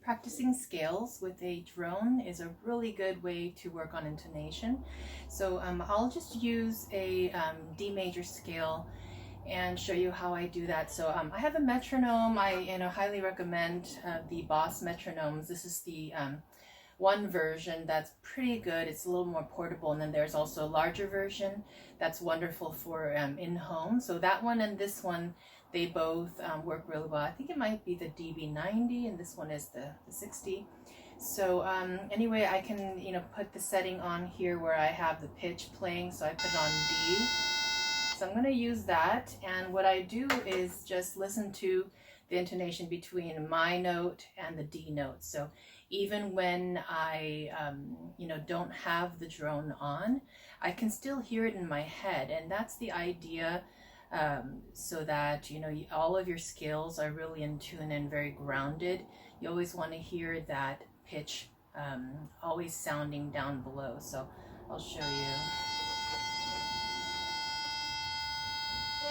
practicing scales with a drone is a really good way to work on intonation. So I'll just use a D major scale and show you how I do that. So I have a metronome. I highly recommend the Boss metronomes. This is the one version that's pretty good. It's a little more portable, and then there's also a larger version that's wonderful for in-home. So that one and this one, they both work really well. I think it might be the DB90 and this one is the 60. So anyway, I can put the setting on here where I have the pitch playing, so I put it on D. So I'm going to use that, and what I do is just listen to the intonation between my note and the D note. So even when I don't have the drone on, I can still hear it in my head, and that's the idea, so that all of your scales are really in tune and very grounded. You always want to hear that pitch always sounding down below. So I'll show you. So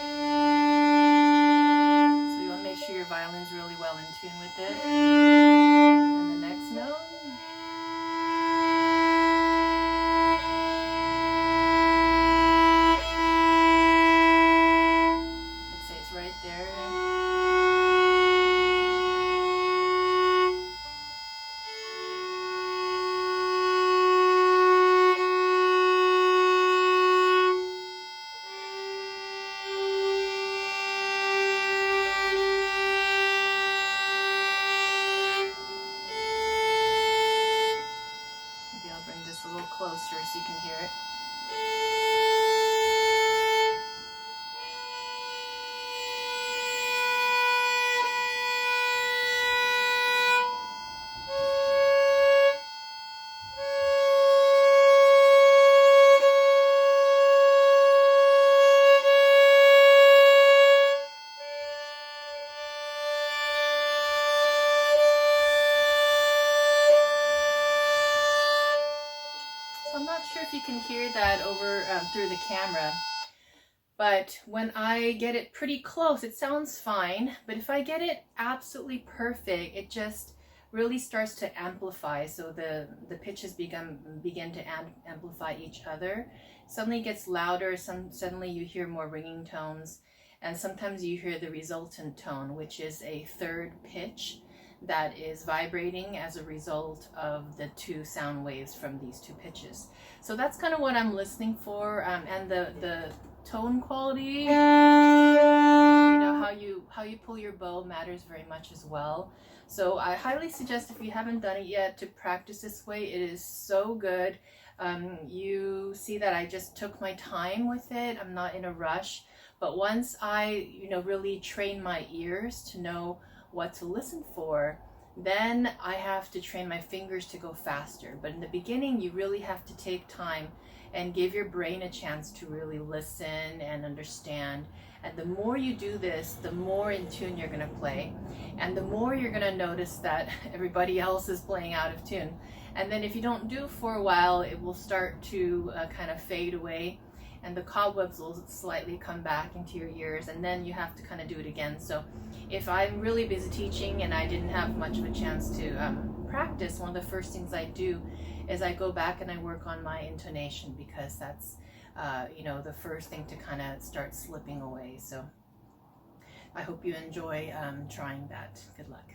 you want to make sure your violin's really well in tune with it. And the next note. I'd say it's right there. A little closer so you can hear it. I'm not sure if you can hear that over through the camera, but when I get it pretty close, it sounds fine. But if I get it absolutely perfect, it just really starts to amplify. So the pitches begin to amplify each other. Suddenly it gets louder. Suddenly you hear more ringing tones, and sometimes you hear the resultant tone, which is a third pitch that is vibrating as a result of the two sound waves from these two pitches. So that's kind of what I'm listening for, and the tone quality, how you pull your bow matters very much as well. So I highly suggest, if you haven't done it yet, to practice this way. It is so good. You see that I just took my time with it. I'm not in a rush, but once I really train my ears to know what to listen for, then I have to train my fingers to go faster. But in the beginning, you really have to take time and give your brain a chance to really listen and understand. And the more you do this, the more in tune you're going to play, and the more you're going to notice that everybody else is playing out of tune. And then if you don't do it for a while, it will start to kind of fade away, and the cobwebs will slightly come back into your ears, and then you have to kind of do it again. So if I'm really busy teaching and I didn't have much of a chance to practice, one of the first things I do is I go back and I work on my intonation, because that's the first thing to kind of start slipping away. So I hope you enjoy trying that. Good luck.